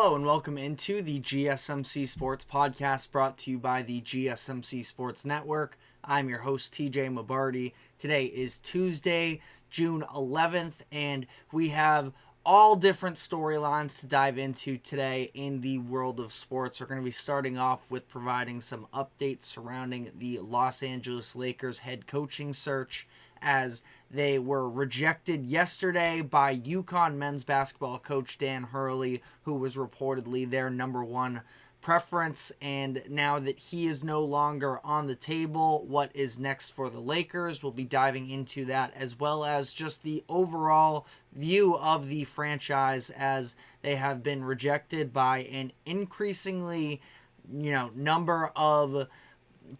Hello and welcome into the GSMC Sports Podcast brought to you by the GSMC Sports Network. I'm your host, TJ Mabardi. Today is Tuesday, June 11th, and we have all different storylines to dive into today in the world of sports. We're going to be starting off with providing some updates surrounding the Los Angeles Lakers head coaching search, as they were rejected yesterday by UConn men's basketball coach Dan Hurley, who was reportedly their number one preference. And now that he is no longer on the table, what is next for the Lakers? We'll be diving into that, as well as just the overall view of the franchise, as they have been rejected by an increasingly, number of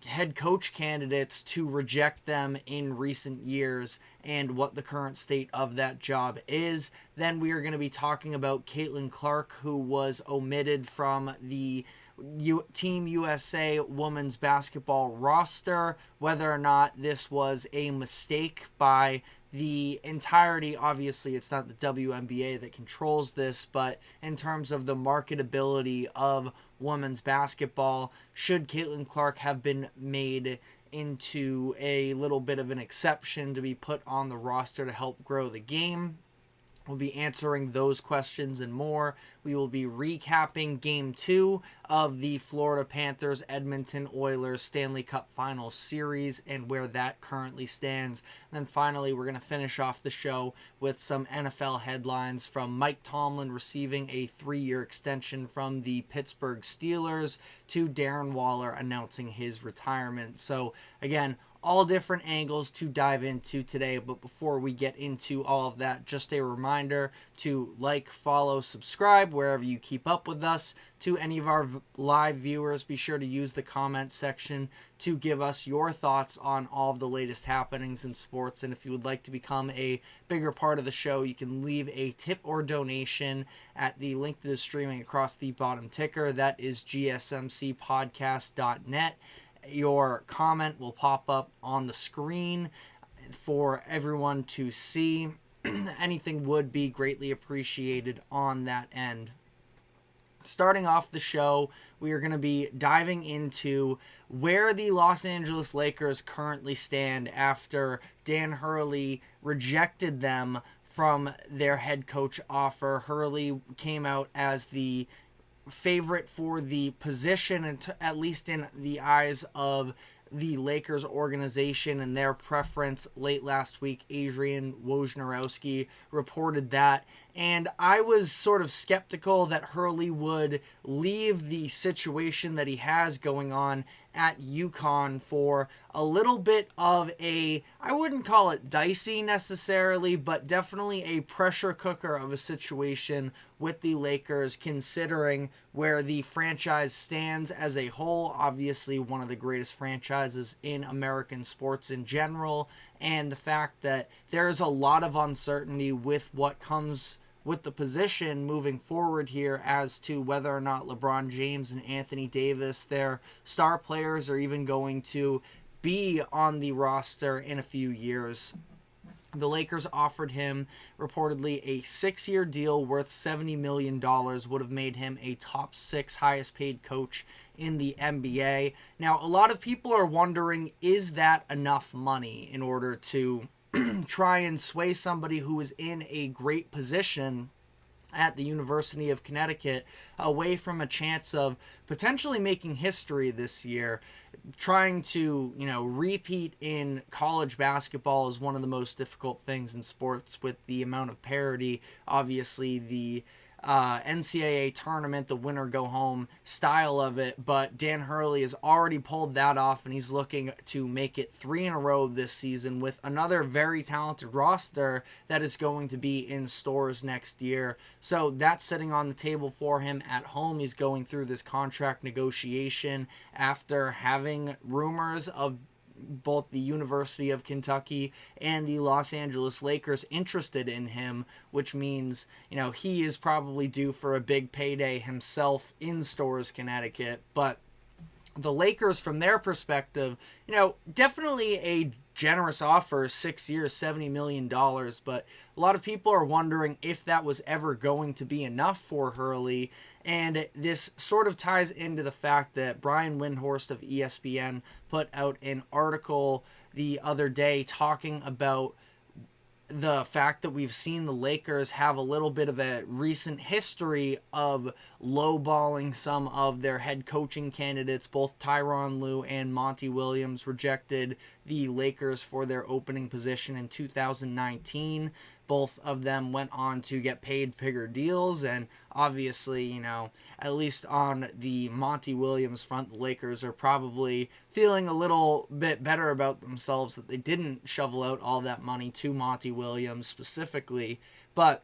head coach candidates to reject them in recent years, and what the current state of that job is. Then we are going to be talking about Caitlin Clark, who was omitted from the Team USA women's basketball roster, whether or not this was a mistake by the entirety. Obviously, it's not the WNBA that controls this, but in terms of the marketability of women's basketball, should Caitlin Clark have been made into a little bit of an exception to be put on the roster to help grow the game? We'll be answering those questions and more. We will be recapping Game 2 of the Florida Panthers Edmonton Oilers Stanley Cup Finals series and where that currently stands. And then finally, we're going to finish off the show with some NFL headlines, from Mike Tomlin receiving a 3-year extension from the Pittsburgh Steelers to Darren Waller announcing his retirement. So again, all different angles to dive into today. But before we get into all of that, just a reminder to like, follow, subscribe wherever you keep up with us. To any of our live viewers, be sure to use the comment section to give us your thoughts on all of the latest happenings in sports. And if you would like to become a bigger part of the show, you can leave a tip or donation at the link that is streaming across the bottom ticker. That is gsmcpodcast.net. Your comment will pop up on the screen for everyone to see. Anything would be greatly appreciated on that end. Starting off the show, we are going to be diving into where the Los Angeles Lakers currently stand after Dan Hurley rejected them from their head coach offer. Hurley came out as the favorite for the position, and at least in the eyes of the Lakers organization and their preference. Late last week, Adrian Wojnarowski reported that, and I was sort of skeptical that Hurley would leave the situation that he has going on at UConn for a little bit of a, I wouldn't call it dicey necessarily, but definitely a pressure cooker of a situation with the Lakers, considering where the franchise stands as a whole. Obviously one of the greatest franchises in American sports in general, and the fact that there's a lot of uncertainty with what comes with the position moving forward here, as to whether or not LeBron James and Anthony Davis, their star players, are even going to be on the roster in a few years. The Lakers offered him reportedly a 6-year deal worth $70 million, would have made him a top 6 highest paid coach in the NBA. Now, a lot of people are wondering, is that enough money in order to try and sway somebody who is in a great position at the University of Connecticut away from a chance of potentially making history this year? Trying to, repeat in college basketball is one of the most difficult things in sports, with the amount of parity. Obviously, the NCAA tournament, the winner go home style of it, but Dan Hurley has already pulled that off, and he's looking to make it 3 in a row this season with another very talented roster that is going to be in stores next year. So that's sitting on the table for him at home. He's going through this contract negotiation after having rumors of both the University of Kentucky and the Los Angeles Lakers interested in him, which means, he is probably due for a big payday himself in Storrs, Connecticut. But the Lakers, from their perspective, definitely a generous offer, 6 years, $70 million. But a lot of people are wondering if that was ever going to be enough for Hurley. And this sort of ties into the fact that Brian Windhorst of ESPN put out an article the other day talking about the fact that we've seen the Lakers have a little bit of a recent history of lowballing some of their head coaching candidates. Both Tyronn Lue and Monty Williams rejected the Lakers for their opening position in 2019. Both of them went on to get paid bigger deals, and obviously, you know, at least on the Monty Williams front, the Lakers are probably feeling a little bit better about themselves that they didn't shovel out all that money to Monty Williams specifically. But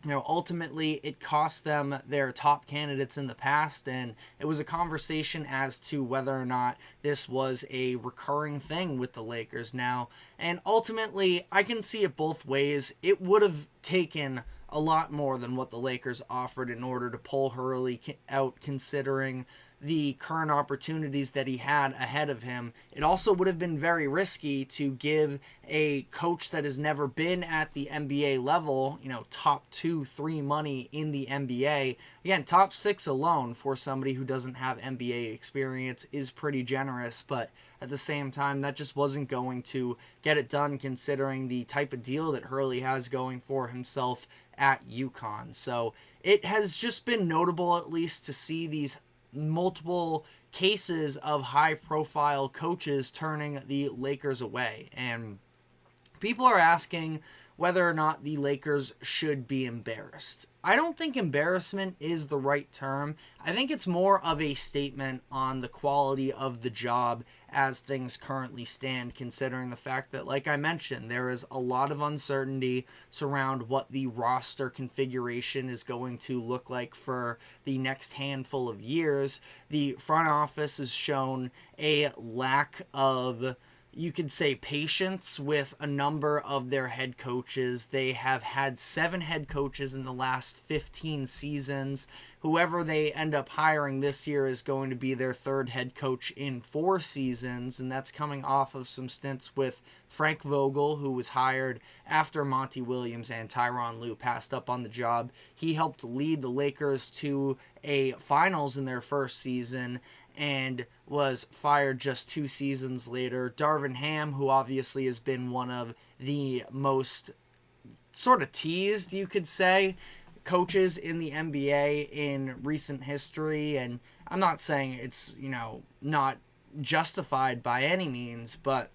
you know, ultimately it cost them their top candidates in the past, and it was a conversation as to whether or not this was a recurring thing with the Lakers now. And ultimately, I can see it both ways. It would have taken a lot more than what the Lakers offered in order to pull Hurley out, considering the current opportunities that he had ahead of him. It also would have been very risky to give a coach that has never been at the NBA level, you know, top 2-3 money in the NBA. Again, top 6 alone for somebody who doesn't have NBA experience is pretty generous, but at the same time, that just wasn't going to get it done considering the type of deal that Hurley has going for himself at UConn. So it has just been notable, at least, to see these multiple cases of high-profile coaches turning the Lakers away. And people are asking whether or not the Lakers should be embarrassed. I don't think embarrassment is the right term. I think it's more of a statement on the quality of the job as things currently stand, considering the fact that, like I mentioned, there is a lot of uncertainty surround what the roster configuration is going to look like for the next handful of years. The front office has shown a lack of, you could say, patience with a number of their head coaches. They have had 7 head coaches in the last 15 seasons. Whoever they end up hiring this year is going to be their 3rd head coach in 4 seasons, and that's coming off of some stints with Frank Vogel, who was hired after Monty Williams and Tyronn Lue passed up on the job. He helped lead the Lakers to a finals in their first season and was fired just 2 seasons later. Darvin Ham, who obviously has been one of the most sort of teased, you could say, coaches in the NBA in recent history, and I'm not saying it's, you know, not justified by any means, but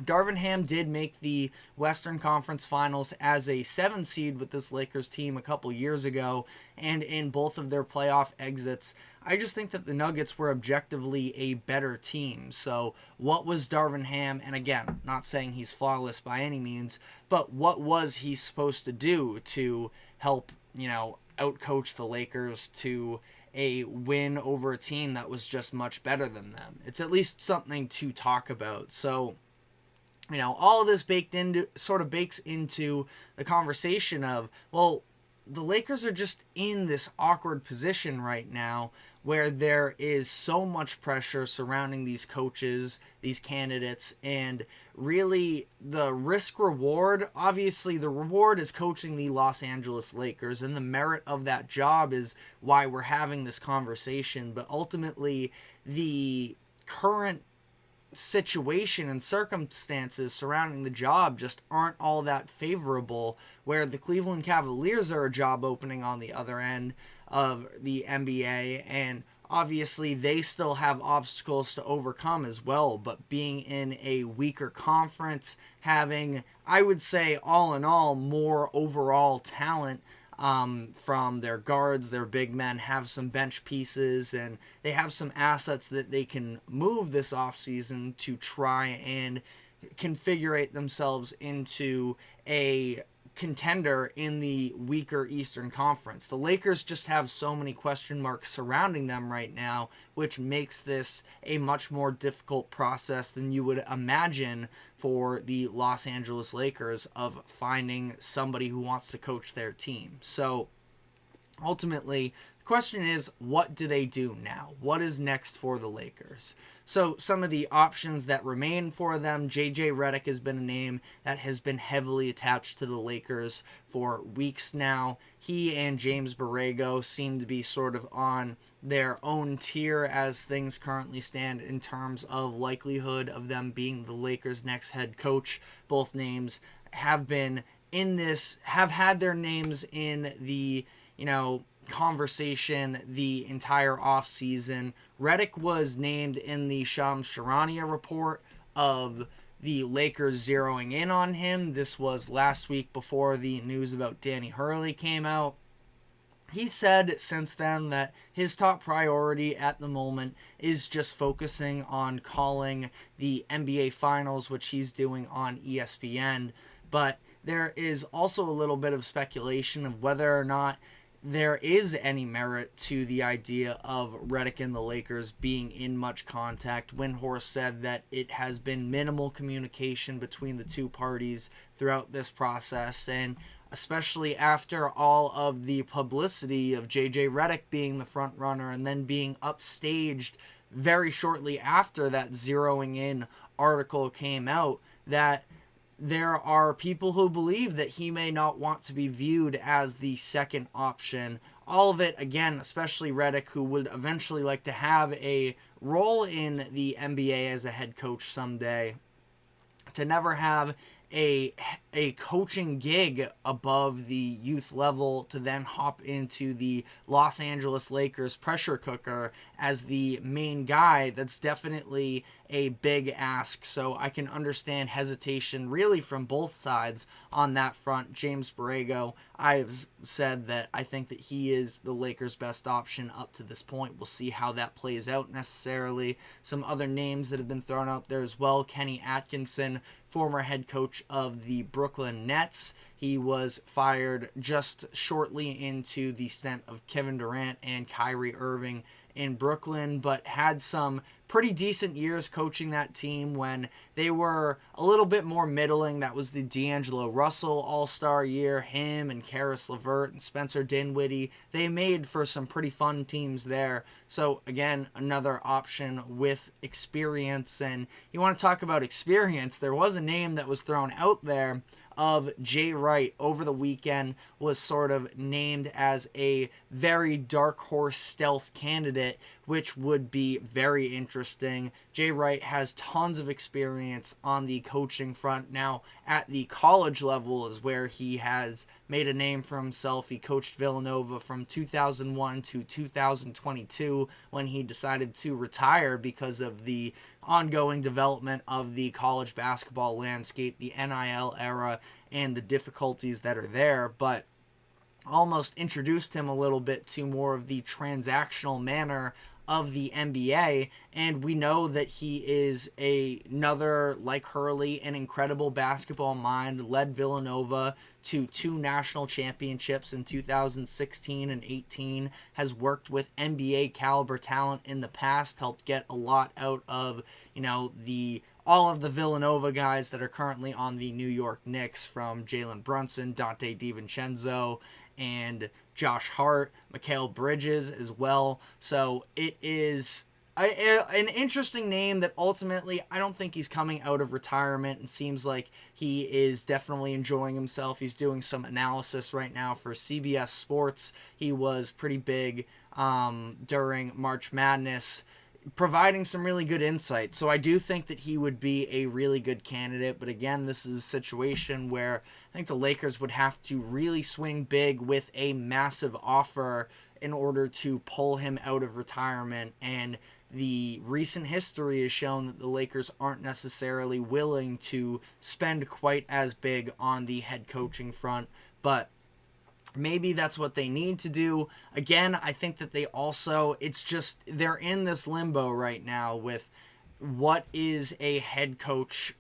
Darvin Ham did make the Western Conference Finals as a 7 seed with this Lakers team a couple years ago, and in both of their playoff exits, I just think that the Nuggets were objectively a better team. So what was Darvin Ham, and again, not saying he's flawless by any means, but what was he supposed to do to help, you know, outcoach the Lakers to a win over a team that was just much better than them? It's at least something to talk about. So, you know, all of this bakes into the conversation of, well, the Lakers are just in this awkward position right now where there is so much pressure surrounding these coaches, these candidates, and really the risk reward, obviously the reward is coaching the Los Angeles Lakers, and the merit of that job is why we're having this conversation. But ultimately, the current situation and circumstances surrounding the job just aren't all that favorable, where the Cleveland Cavaliers are a job opening on the other end of the NBA, and obviously they still have obstacles to overcome as well, but being in a weaker conference, having, I would say, all in all, more overall talent from their guards, their big men, have some bench pieces, and they have some assets that they can move this offseason to try and configure themselves into a contender in the weaker Eastern Conference. The Lakers just have so many question marks surrounding them right now, which makes this a much more difficult process than you would imagine for the Los Angeles Lakers of finding somebody who wants to coach their team. So ultimately, the question is, what do they do now? What is next for the Lakers? So some of the options that remain for them, JJ Redick has been a name that has been heavily attached to the Lakers for weeks now. He and James Borrego seem to be sort of on their own tier as things currently stand in terms of likelihood of them being the Lakers' next head coach. Both names have been have had their names in the, conversation the entire offseason. Redick was named in the Shams Charania report of the Lakers zeroing in on him. This was last week before the news about Danny Hurley came out. He said since then that his top priority at the moment is just focusing on calling the NBA Finals, which he's doing on ESPN. But there is also a little bit of speculation of whether or not there is any merit to the idea of Redick and the Lakers being in much contact. Windhorst said that it has been minimal communication between the two parties throughout this process, and especially after all of the publicity of JJ Redick being the front runner and then being upstaged very shortly after that zeroing in article came out, that there are people who believe that he may not want to be viewed as the second option. All of it, again, especially Redick, who would eventually like to have a role in the NBA as a head coach someday, to never have a coaching gig above the youth level, to then hop into the Los Angeles Lakers pressure cooker as the main guy, that's definitely a big ask. So I can understand hesitation really from both sides on that front. James Borrego, I've said that I think that he is the Lakers' best option up to this point. We'll see how that plays out necessarily. Some other names that have been thrown out there as well. Kenny Atkinson, former head coach of the Brooklyn Nets. He was fired just shortly into the stint of Kevin Durant and Kyrie Irving in Brooklyn, but had some pretty decent years coaching that team when they were a little bit more middling. That was the D'Angelo Russell All-Star year. Him and Karis LeVert and Spencer Dinwiddie, they made for some pretty fun teams there. So again, another option with experience. And you want to talk about experience, there was a name that was thrown out there of Jay Wright over the weekend, was sort of named as a very dark horse stealth candidate, which would be very interesting. Jay Wright has tons of experience on the coaching front. Now, at the college level is where he has made a name for himself. He coached Villanova from 2001 to 2022 when he decided to retire because of the ongoing development of the college basketball landscape, the NIL era, and the difficulties that are there. But almost introduced him a little bit to more of the transactional manner of the NBA, and we know that he is another, like Hurley, an incredible basketball mind, led Villanova to 2 national championships in 2016 and 18, has worked with NBA caliber talent in the past, helped get a lot out of, all of the Villanova guys that are currently on the New York Knicks, from Jalen Brunson, Dante DiVincenzo, and Josh Hart, Mikal Bridges as well. So it is an interesting name that ultimately I don't think he's coming out of retirement, and seems like he is definitely enjoying himself. He's doing some analysis right now for CBS Sports. He was pretty big during March Madness, providing some really good insight. So I do think that he would be a really good candidate. But again, this is a situation where I think the Lakers would have to really swing big with a massive offer in order to pull him out of retirement. And the recent history has shown that the Lakers aren't necessarily willing to spend quite as big on the head coaching front. But maybe that's what they need to do. Again, I think that they also, they're in this limbo right now with what is a head coach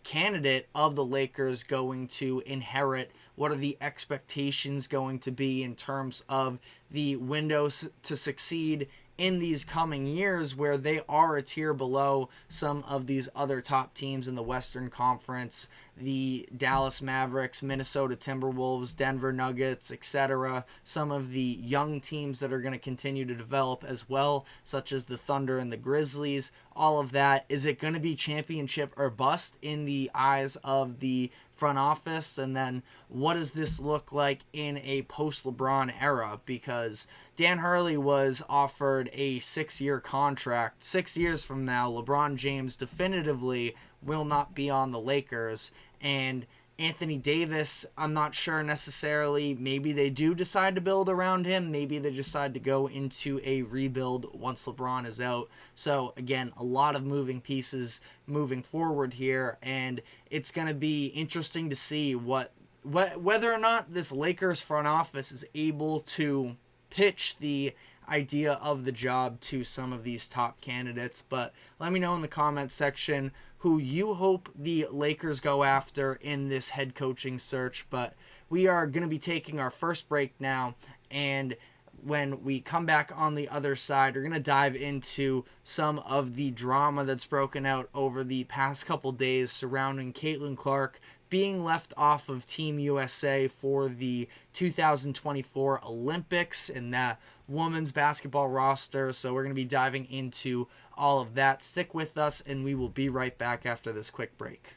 candidate of the Lakers going to inherit. What are the expectations going to be in terms of the windows to succeed in these coming years, where they are a tier below some of these other top teams in the Western Conference. the Dallas Mavericks, Minnesota Timberwolves, Denver Nuggets, etc. Some of the young teams that are going to continue to develop as well, such as the Thunder and the Grizzlies. All of that. Is it going to be championship or bust in the eyes of the front office? And then what does this look like in a post-LeBron era? Because Dan Hurley was offered a 6-year contract. 6 years from now, LeBron James definitively will not be on the Lakers. And Anthony Davis, I'm not sure necessarily. Maybe they do decide to build around him. Maybe they decide to go into a rebuild once LeBron is out. So, again, a lot of moving pieces moving forward here. And it's going to be interesting to see whether or not this Lakers front office is able to pitch the idea of the job to some of these top candidates. But let me know in the comments section who you hope the Lakers go after in this head coaching search. But we are going to be taking our first break now, and when we come back on the other side, we're going to dive into some of the drama that's broken out over the past couple days surrounding Caitlin Clark being left off of Team USA for the 2024 Olympics and that women's basketball roster. So we're going to be diving into all of that. Stick with us, and we will be right back after this quick break.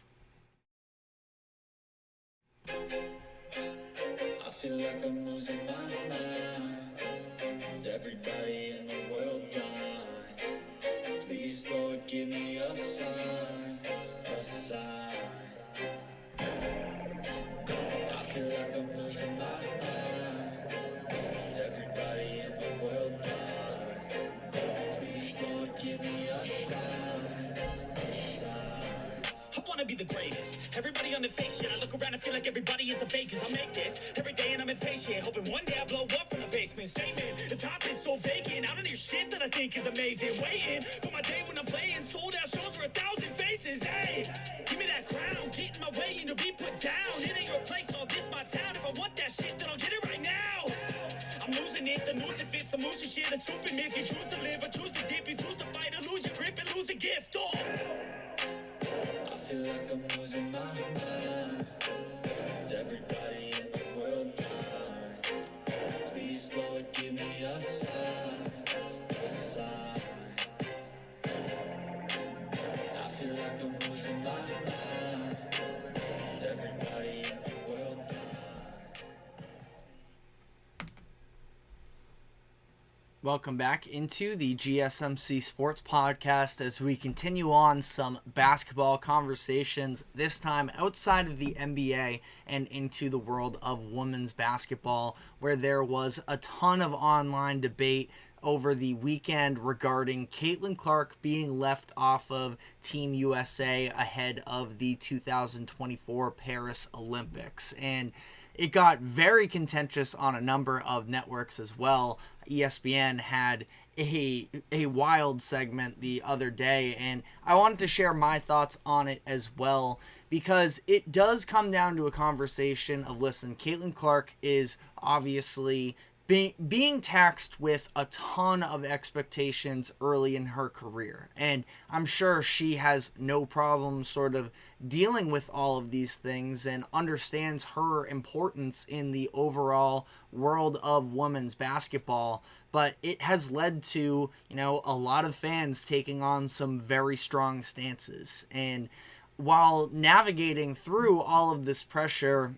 I feel like I'm losing my mind. Is everybody in the world blind? Please, Lord, give me a sign, a sign. I feel like I'm losing my mind. Is everybody in the world blind? Please, Lord, give me a sign, a sign. I wanna be the greatest. Everybody on the fake shit. I look around and feel like everybody is the fakest. I make this every day and I'm impatient, hoping one day I blow up from the basement. Statement, the top is so vacant. I don't hear shit that I think is amazing. Waiting for my day when I'm playing sold out shows for 1,000 faces. Hey, give me that crown, get in my way and to be put down. It ain't your place, no, this my town. If I want that shit, then I'll get it right now. I'm losing it, the news it fits, I'm losing shit. A stupid myth, you choose to live or choose to dip. You choose to fight or lose your grip and lose a gift. Oh, I feel like I'm losing my mind. Is everybody in the world blind? Please, Lord, give me a sign, a sign. I feel like I'm losing my mind. Is everybody in the world blind? Welcome back into the GSMC Sports Podcast as we continue on some basketball conversations, this time outside of the NBA and into the world of women's basketball, where there was a ton of online debate over the weekend regarding Caitlin Clark being left off of Team USA ahead of the 2024 Paris Olympics. And it got very contentious on a number of networks as well. ESPN had a wild segment the other day, and I wanted to share my thoughts on it as well, because it does come down to a conversation of, listen, Caitlin Clark is obviously being taxed with a ton of expectations early in her career. And I'm sure she has no problem sort of dealing with all of these things and understands her importance in the overall world of women's basketball. But it has led to, a lot of fans taking on some very strong stances. And while navigating through all of this pressure,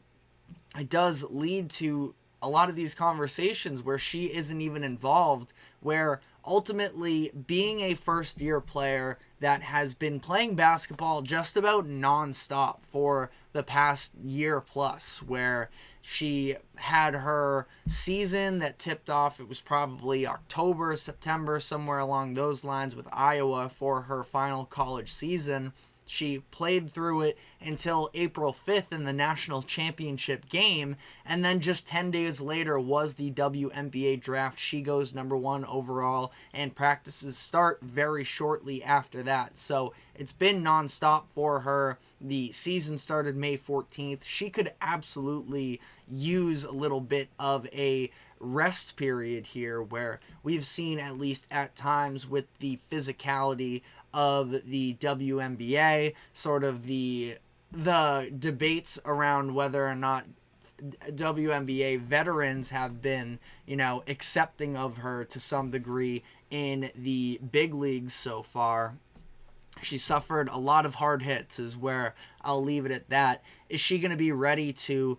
it does lead to a lot of these conversations where she isn't even involved, where ultimately being a first-year player that has been playing basketball just about nonstop for the past year plus, where she had her season that tipped off, it was probably October, September, somewhere along those lines with Iowa for her final college season. She played through it until April 5th in the national championship game, and then just 10 days later was the WNBA draft. She goes number 1 overall, and practices start very shortly after that. So it's been nonstop for her. The season started May 14th. She could absolutely use a little bit of a rest period here, where we've seen, at least at times, with the physicality of the WNBA, sort of the the debates around whether or not WNBA veterans have been, accepting of her to some degree in the big leagues so far. She suffered a lot of hard hits, is where I'll leave it at that. Is she going to be ready to,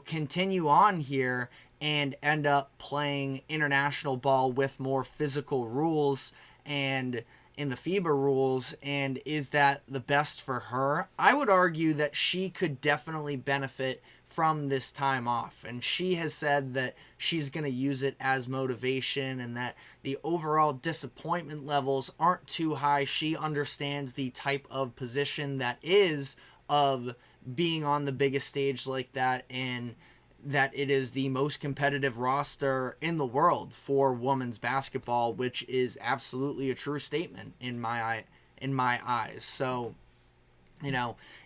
continue on here and end up playing international ball with more physical rules and in the FIBA rules? And is that the best for her? I would argue that she could definitely benefit from this time off, and she has said that she's going to use it as motivation and that the overall disappointment levels aren't too high. She understands the type of position that is of being on the biggest stage like that, and that it is the most competitive roster in the world for women's basketball, which is absolutely a true statement in my eyes. So,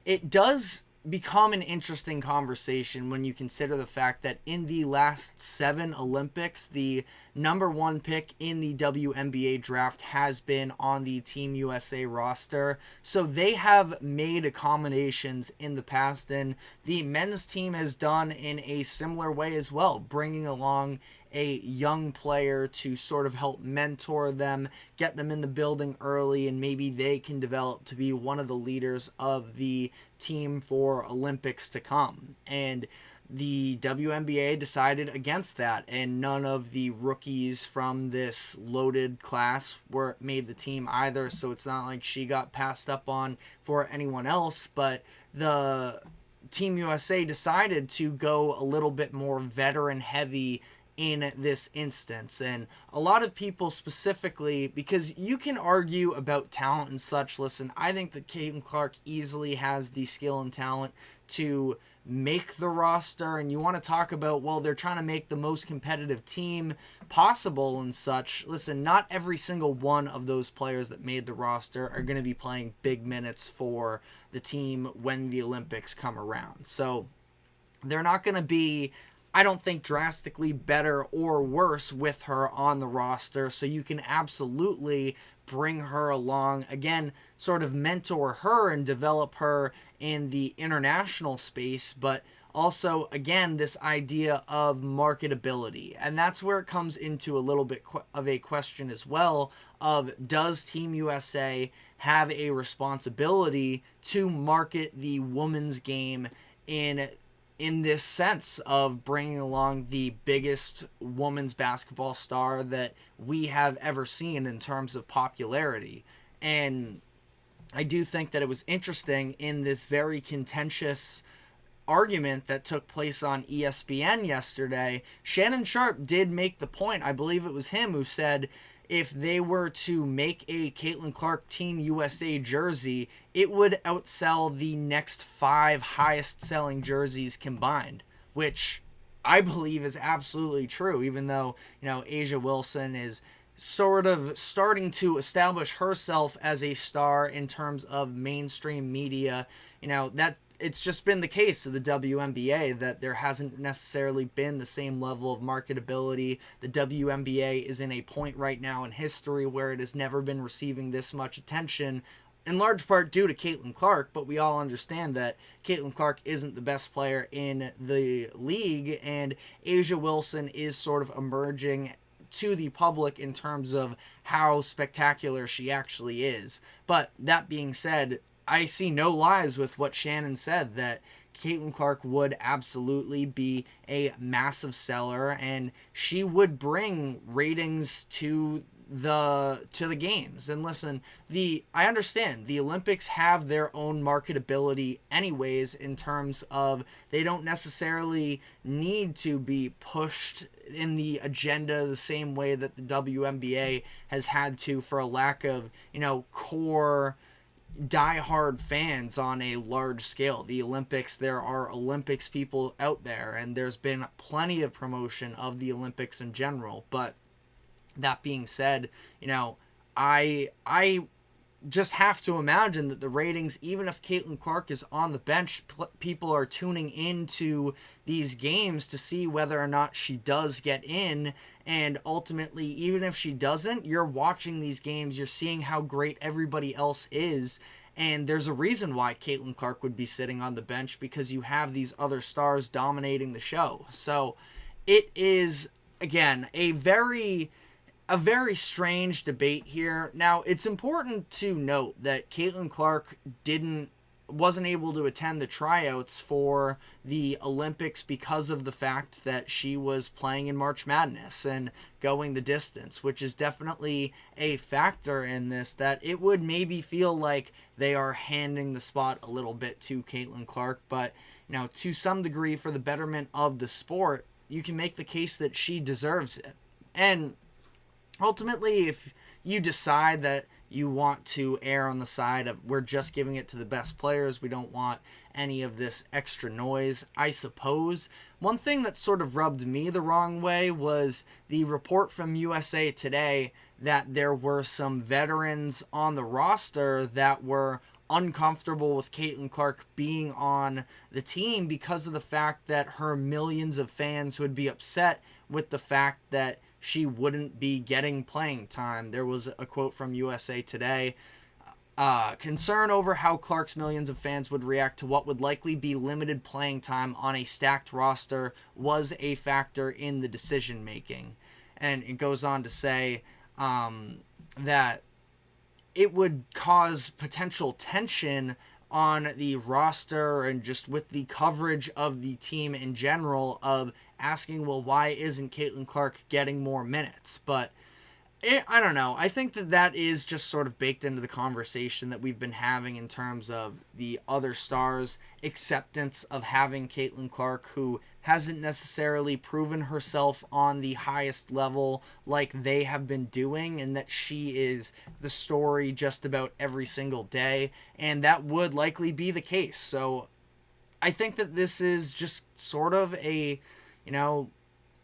it does become an interesting conversation when you consider the fact that in the last 7 Olympics, the number 1 pick in the WNBA draft has been on the Team USA roster. So they have made accommodations in the past, and the men's team has done in a similar way as well, bringing along a young player to sort of help mentor them, get them in the building early, and maybe they can develop to be one of the leaders of the team for Olympics to come. And the WNBA decided against that, and none of the rookies from this loaded class made the team either, so it's not like she got passed up on for anyone else. But the Team USA decided to go a little bit more veteran heavy in this instance. And a lot of people specifically, because you can argue about talent and such, listen, I think that Caitlin Clark easily has the skill and talent to make the roster, and you want to talk about, well, they're trying to make the most competitive team possible and such. Listen, not every single one of those players that made the roster are going to be playing big minutes for the team when the Olympics come around. So they're not going to be, I don't think, drastically better or worse with her on the roster. So you can absolutely bring her along, again, sort of mentor her and develop her in the international space, but also, again, this idea of marketability. And that's where it comes into a little bit of a question as well of, does Team USA have a responsibility to market the women's game in this sense of bringing along the biggest women's basketball star that we have ever seen in terms of popularity? And I do think that it was interesting in this very contentious argument that took place on ESPN yesterday. Shannon Sharp did make the point, I believe it was him who said, if they were to make a Caitlin Clark Team USA jersey, it would outsell the next 5 highest selling jerseys combined, which I believe is absolutely true, even though, A'ja Wilson is sort of starting to establish herself as a star in terms of mainstream media. That it's just been the case of the WNBA that there hasn't necessarily been the same level of marketability. The WNBA is in a point right now in history where it has never been receiving this much attention, in large part due to Caitlin Clark, but we all understand that Caitlin Clark isn't the best player in the league, and A'ja Wilson is sort of emerging to the public in terms of how spectacular she actually is. But that being said, I see no lies with what Shannon said, that Caitlin Clark would absolutely be a massive seller, and she would bring ratings to the games. And listen, I understand the Olympics have their own marketability anyways, in terms of they don't necessarily need to be pushed in the agenda the same way that the WNBA has had to, for a lack of, core diehard fans on a large scale. The Olympics, there are Olympics people out there, and there's been plenty of promotion of the Olympics in general. But that being said, I just have to imagine that the ratings, even if Caitlin Clark is on the bench, people are tuning into these games to see whether or not she does get in. And ultimately, even if she doesn't, you're watching these games, you're seeing how great everybody else is, And there's a reason why Caitlin Clark would be sitting on the bench, because you have these other stars dominating the show. So it is, again, a very strange debate here. Now, it's important to note that Caitlin Clark wasn't able to attend the tryouts for the Olympics because of the fact that she was playing in March Madness and going the distance, which is definitely a factor in this, that it would maybe feel like they are handing the spot a little bit to Caitlin Clark. But, to some degree, for the betterment of the sport, you can make the case that she deserves it. And ultimately, if you decide that you want to err on the side of we're just giving it to the best players, we don't want any of this extra noise, I suppose. One thing that sort of rubbed me the wrong way was the report from USA Today that there were some veterans on the roster that were uncomfortable with Caitlin Clark being on the team because of the fact that her millions of fans would be upset with the fact that she wouldn't be getting playing time. There was a quote from USA Today. Concern over how Clark's millions of fans would react to what would likely be limited playing time on a stacked roster was a factor in the decision making. And it goes on to say that it would cause potential tension on the roster and just with the coverage of the team in general, of asking, well, why isn't Caitlin Clark getting more minutes? But I don't know. I think that is just sort of baked into the conversation that we've been having in terms of the other stars' acceptance of having Caitlin Clark, who hasn't necessarily proven herself on the highest level like they have been doing, and that she is the story just about every single day, and that would likely be the case. So I think that this is just sort of a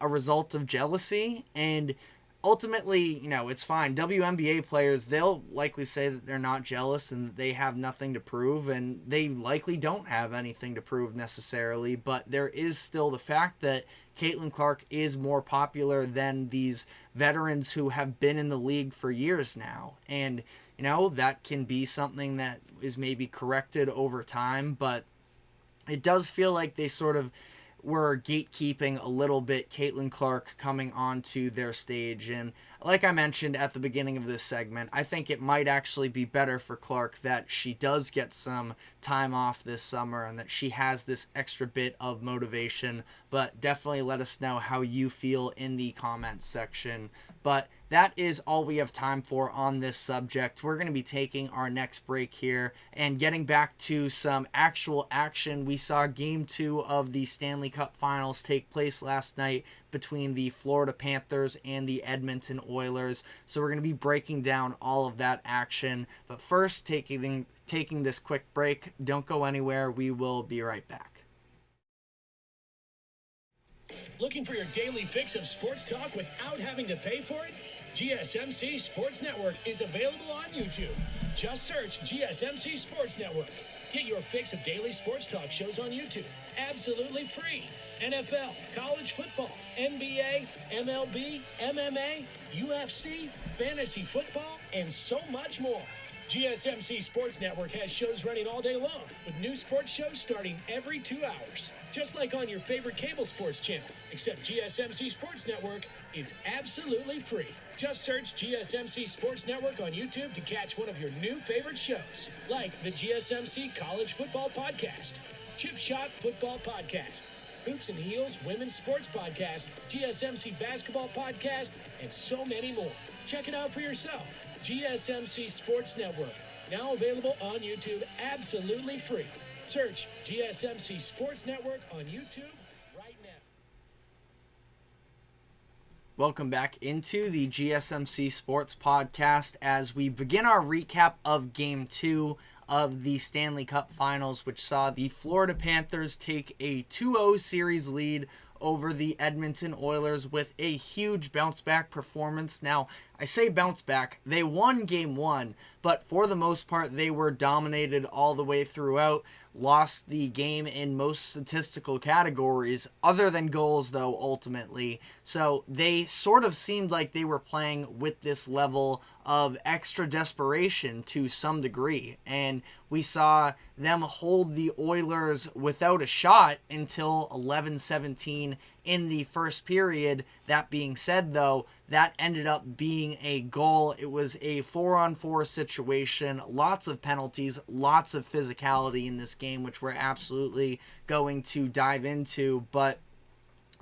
result of jealousy, and ultimately, it's fine. WNBA players, they'll likely say that they're not jealous and that they have nothing to prove, and they likely don't have anything to prove necessarily, but there is still the fact that Caitlin Clark is more popular than these veterans who have been in the league for years now. And, that can be something that is maybe corrected over time, but it does feel like they sort of were gatekeeping a little bit Caitlin Clark coming onto their stage. And like I mentioned at the beginning of this segment, I think it might actually be better for Clark that she does get some time off this summer and that she has this extra bit of motivation. But definitely let us know how you feel in the comments section. But that is all we have time for on this subject. We're going to be taking our next break here and getting back to some actual action. We saw Game 2 of the Stanley Cup Finals take place last night between the Florida Panthers and the Edmonton Oilers. So we're going to be breaking down all of that action. But first, taking this quick break. Don't go anywhere. We will be right back. Looking for your daily fix of sports talk without having to pay for it? GSMC Sports Network is available on YouTube. Just search GSMC Sports Network. Get your fix of daily sports talk shows on YouTube, absolutely free. NFL, college football, NBA, MLB, MMA, UFC, fantasy football, and so much more. GSMC Sports Network has shows running all day long, with new sports shows starting every 2 hours. Just like on your favorite cable sports channel, except GSMC Sports Network is absolutely free. Just search GSMC Sports Network on YouTube to catch one of your new favorite shows, like the GSMC College Football Podcast, Chip Shot Football Podcast, Hoops and Heels Women's Sports Podcast, GSMC Basketball Podcast, and so many more. Check it out for yourself. GSMC Sports Network, now available on YouTube absolutely free. Search GSMC Sports Network on YouTube right now. Welcome back into the GSMC Sports Podcast as we begin our recap of Game 2 of the Stanley Cup Finals, which saw the Florida Panthers take a 2-0 series lead over the Edmonton Oilers with a huge bounce-back performance. Now, I say bounce back. They won game one, but for the most part, they were dominated all the way throughout. Lost the game in most statistical categories, other than goals, though, ultimately. So they sort of seemed like they were playing with this level of extra desperation to some degree. And we saw them hold the Oilers without a shot until 11-17 in the first period. That being said, though, that ended up being a goal. It was a 4-on-4 situation, lots of penalties, lots of physicality in this game, which we're absolutely going to dive into. But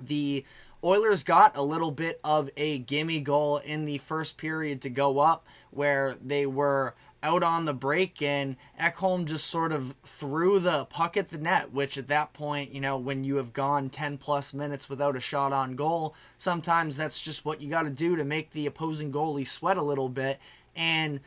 the Oilers got a little bit of a gimme goal in the first period to go up, where they were out on the break and Ekholm just sort of threw the puck at the net, which at that point, you know, when you have gone 10 plus minutes without a shot on goal, sometimes that's just what you got to do to make the opposing goalie sweat a little bit. And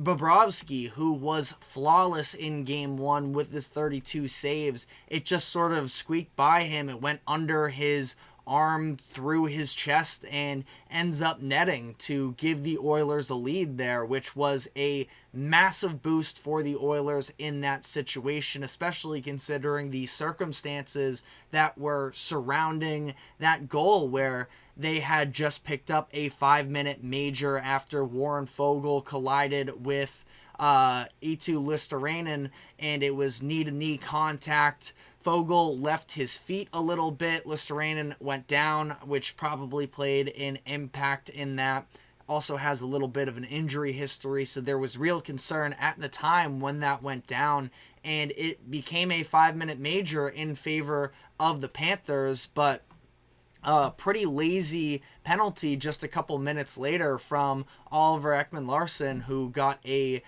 Bobrovsky, who was flawless in game one with his 32 saves, it just sort of squeaked by him. It went under his arm, through his chest, and ends up netting to give the Oilers a lead there, which was a massive boost for the Oilers in that situation, especially considering the circumstances that were surrounding that goal, where they had just picked up a 5-minute major after Warren Foegele collided with Eetu Listerainen, and it was knee-to-knee contact. Foegele left his feet a little bit. Listerainen went down, which probably played an impact in that. Also has a little bit of an injury history, so there was real concern at the time when that went down, and it became a 5-minute major in favor of the Panthers, but a pretty lazy penalty just a couple minutes later from Oliver Ekman-Larsson, who got a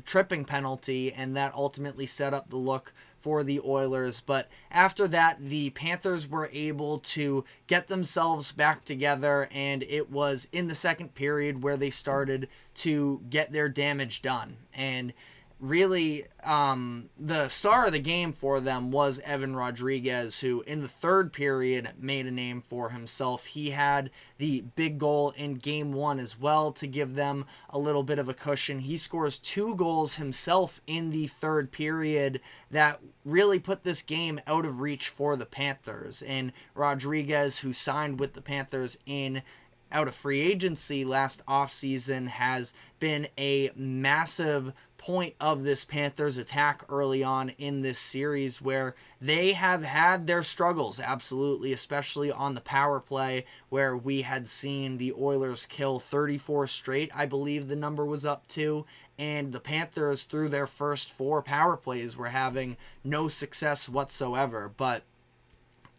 tripping penalty, and that ultimately set up the look for the Oilers. But after that, the Panthers were able to get themselves back together, and it was in the second period where they started to get their damage done. And really, the star of the game for them was Evan Rodriguez, who in the third period made a name for himself. He had the big goal in game one as well to give them a little bit of a cushion. He scores 2 goals himself in the third period that really put this game out of reach for the Panthers. And Rodriguez, who signed with the Panthers out of free agency last offseason, has been a massive point of this Panthers attack early on in this series, where they have had their struggles, absolutely, especially on the power play, where we had seen the Oilers kill 34 straight, I believe the number was up to, and the Panthers, through their first 4 power plays, were having no success whatsoever. But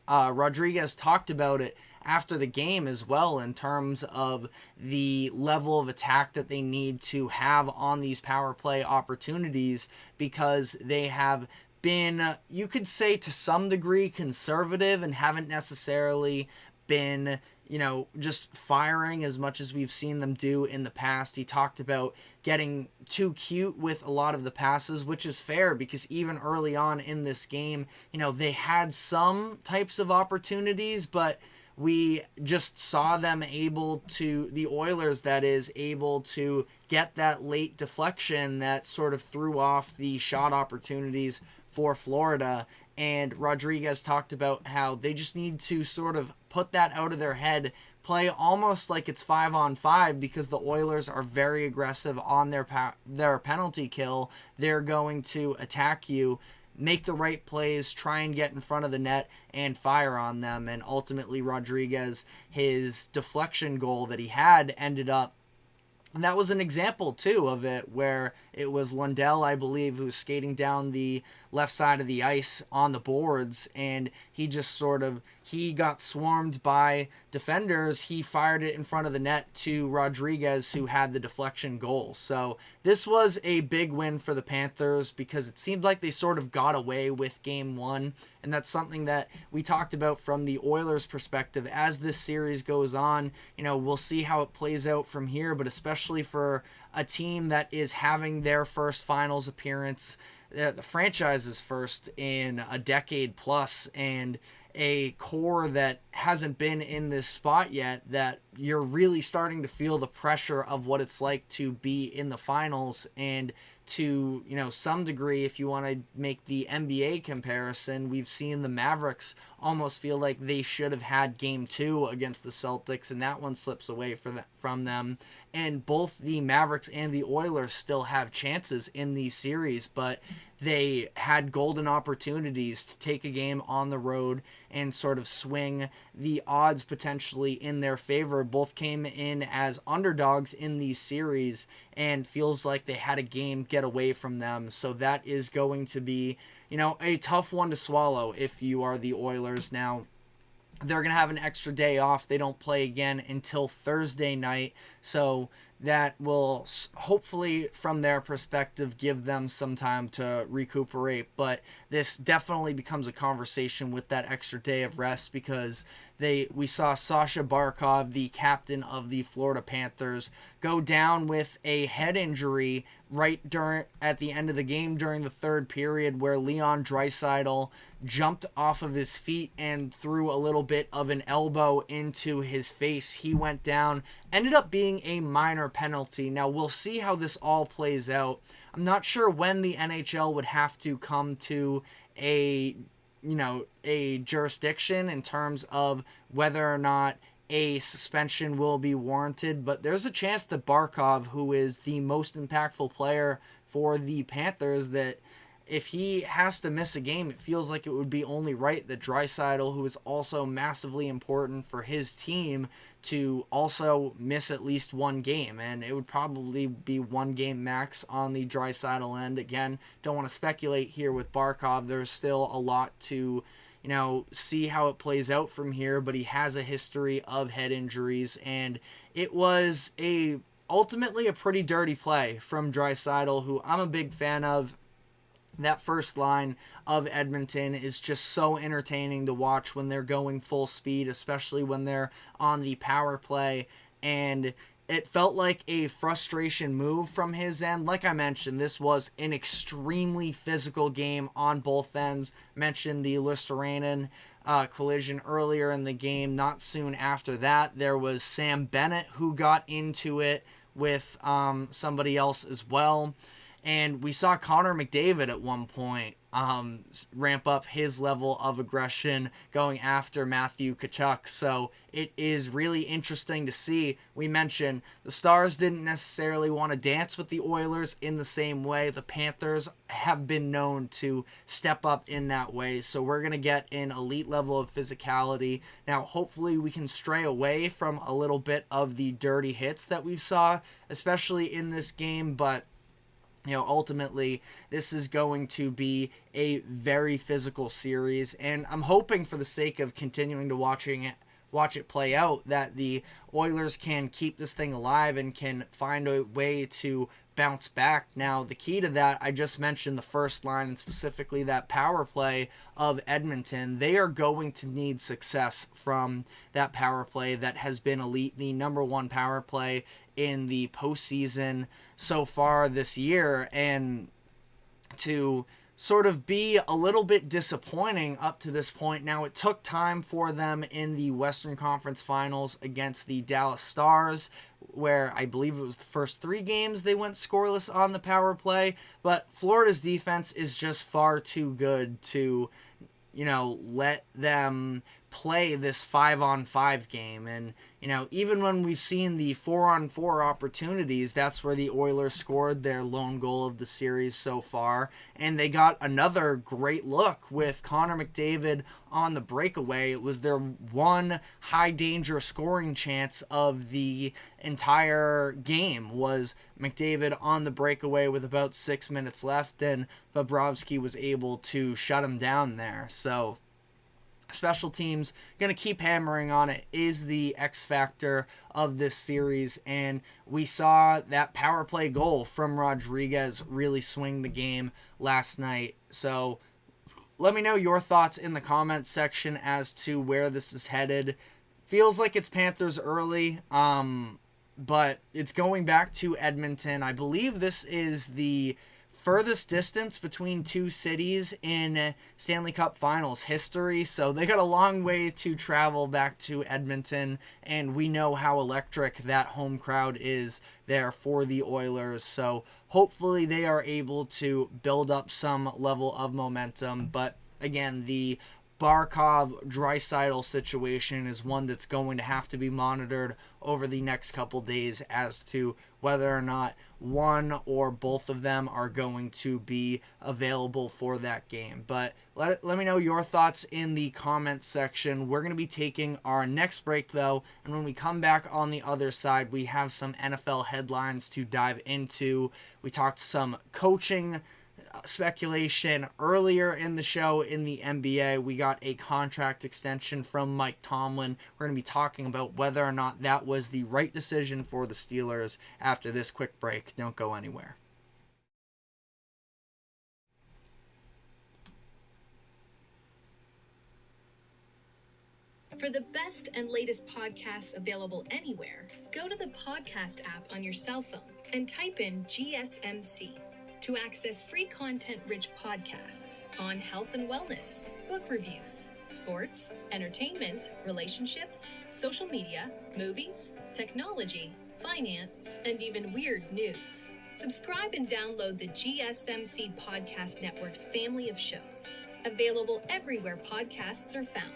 Rodriguez talked about it after the game as well, in terms of the level of attack that they need to have on these power play opportunities, because they have been, you could say to some degree, conservative and haven't necessarily been, you know, just firing as much as we've seen them do in the past. He talked about getting too cute with a lot of the passes, which is fair, because even early on in this game, you know, they had some types of opportunities, but we just saw them the Oilers, that is, able to get that late deflection that sort of threw off the shot opportunities for Florida. And Rodriguez talked about how they just need to sort of put that out of their head, play almost like it's 5-on-5, because the Oilers are very aggressive on their penalty kill. They're going to attack you, make the right plays, try and get in front of the net and fire on them. And ultimately Rodriguez, his deflection goal that he had ended up, and that was an example too of it, where it was Lundell, I believe, who was skating down the left side of the ice on the boards, and he just sort of, he got swarmed by defenders. He fired it in front of the net to Rodriguez, who had the deflection goal. So this was a big win for the Panthers, because it seemed like they sort of got away with game one. And that's something that we talked about from the Oilers' perspective. As this series goes on, you know, we'll see how it plays out from here, but especially for a team that is having their first finals appearance, the franchise's first in a decade plus, and a core that hasn't been in this spot yet, that you're really starting to feel the pressure of what it's like to be in the finals. And to, some degree, if you want to make the NBA comparison, we've seen the Mavericks almost feel like they should have had game 2 against the Celtics, and that one slips away from them. And both the Mavericks and the Oilers still have chances in these series, but they had golden opportunities to take a game on the road and sort of swing the odds potentially in their favor. Both came in as underdogs in these series, and feels like they had a game get away from them. So that is going to be, a tough one to swallow if you are the Oilers. Now, they're going to have an extra day off. They don't play again until Thursday night. So that will hopefully, from their perspective, give them some time to recuperate. But this definitely becomes a conversation with that extra day of rest, because we saw Sasha Barkov, the captain of the Florida Panthers, go down with a head injury at the end of the game during the third period, where Leon Draisaitl jumped off of his feet and threw a little bit of an elbow into his face. He went down, ended up being a minor penalty. Now, we'll see how this all plays out. I'm not sure when the NHL would have to come to a jurisdiction in terms of whether or not a suspension will be warranted, but there's a chance that Barkov, who is the most impactful player for the Panthers, that if he has to miss a game, it feels like it would be only right that Draisaitl, who is also massively important for his team, to also miss at least one game. And it would probably be one game max on the Draisaitl end. Again, don't want to speculate here with Barkov. There's still a lot to see how it plays out from here, but he has a history of head injuries, and it was ultimately a pretty dirty play from Draisaitl, who I'm a big fan of. That first line of Edmonton is just so entertaining to watch when they're going full speed, especially when they're on the power play. And it felt like a frustration move from his end. Like I mentioned, this was an extremely physical game on both ends. Mentioned the Listerainen collision earlier in the game. Not soon after that, there was Sam Bennett who got into it with somebody else as well. And we saw Connor McDavid at one point ramp up his level of aggression going after Matthew Tkachuk. So it is really interesting to see. We mentioned the Stars didn't necessarily want to dance with the Oilers in the same way. The Panthers have been known to step up in that way. So we're going to get an elite level of physicality. Now, hopefully we can stray away from a little bit of the dirty hits that we saw, especially in this game. But ultimately, this is going to be a very physical series, and I'm hoping, for the sake of continuing to watch it play out, that the Oilers can keep this thing alive and can find a way to bounce back. Now, the key to that, I just mentioned the first line, and specifically that power play of Edmonton. They are going to need success from that power play that has been elite, the number one power play in the postseason so far this year, and to sort of be a little bit disappointing up to this point. Now, it took time for them in the Western Conference Finals against the Dallas Stars, where I believe it was the first 3 games they went scoreless on the power play, but Florida's defense is just far too good to, let them play this 5-on-5 game. And even when we've seen the 4-on-4 opportunities, that's where the Oilers scored their lone goal of the series so far, and they got another great look with Connor McDavid on the breakaway. It was their one high danger scoring chance of the entire game, was McDavid on the breakaway with about 6 minutes left, and Bobrovsky was able to shut him down there. So special teams, going to keep hammering on it, is the X factor of this series, and we saw that power play goal from Rodriguez really swing the game last night. So let me know your thoughts in the comments section as to where this is headed. Feels like it's Panthers early, but it's going back to Edmonton. I believe this is the furthest distance between two cities in Stanley Cup Finals history, so they got a long way to travel back to Edmonton, and we know how electric that home crowd is there for the Oilers, so hopefully they are able to build up some level of momentum. But again, the Barkov-Draisaitl situation is one that's going to have to be monitored over the next couple days as to whether or not one or both of them are going to be available for that game. But let me know your thoughts in the comments section. We're going to be taking our next break, though, and when we come back on the other side, we have some NFL headlines to dive into. We talked some coaching speculation earlier in the show in the NBA. We got a contract extension from Mike Tomlin. We're going to be talking about whether or not that was the right decision for the Steelers after this quick break. Don't go anywhere. For the best and latest podcasts available anywhere, go to the podcast app on your cell phone and type in GSMC. To access free content-rich podcasts on health and wellness, book reviews, sports, entertainment, relationships, social media, movies, technology, finance, and even weird news. Subscribe and download the GSMC Podcast Network's family of shows, available everywhere podcasts are found.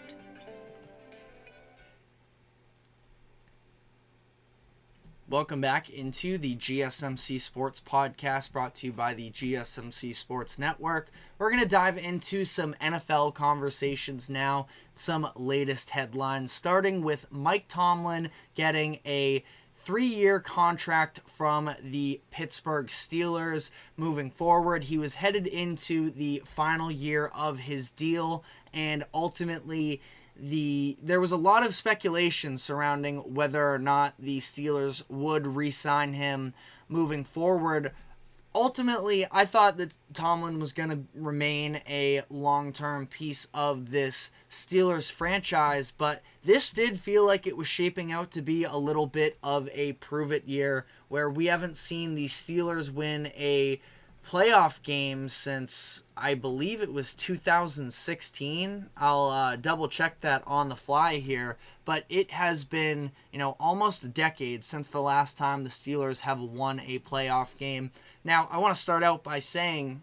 Welcome back into the GSMC Sports Podcast, brought to you by the GSMC Sports Network. We're going to dive into some NFL conversations now, some latest headlines, starting with Mike Tomlin getting a 3-year contract from the Pittsburgh Steelers. Moving forward, he was headed into the final year of his deal, and ultimately there was a lot of speculation surrounding whether or not the Steelers would re-sign him moving forward. Ultimately, I thought that Tomlin was going to remain a long-term piece of this Steelers franchise, but this did feel like it was shaping out to be a little bit of a prove-it year, where we haven't seen the Steelers win a playoff game since, I believe it was 2016. I'll double check that on the fly here, but it has been, almost a decade since the last time the Steelers have won a playoff game. Now, I want to start out by saying,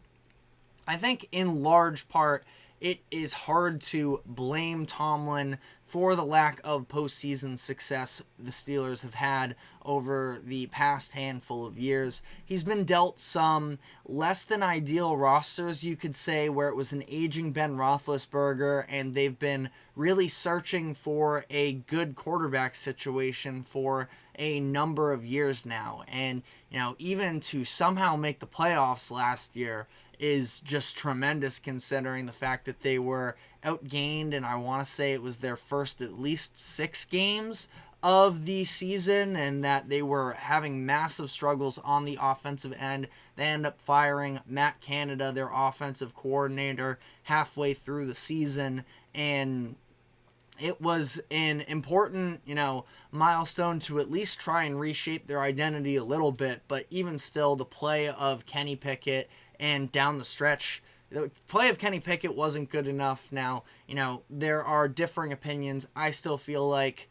I think in large part, it is hard to blame Tomlin for the lack of postseason success the Steelers have had over the past handful of years. He's been dealt some less than ideal rosters, you could say, where it was an aging Ben Roethlisberger, and they've been really searching for a good quarterback situation for a number of years now. And, even to somehow make the playoffs last year is just tremendous, considering the fact that they were outgained, and I want to say it was their first at least 6 games of the season, and that they were having massive struggles on the offensive end. They end up firing Matt Canada, their offensive coordinator, halfway through the season, and it was an important, milestone to at least try and reshape their identity a little bit. But even still, the play of Kenny Pickett and down the stretch, the play of Kenny Pickett wasn't good enough. Now, there are differing opinions. I still feel like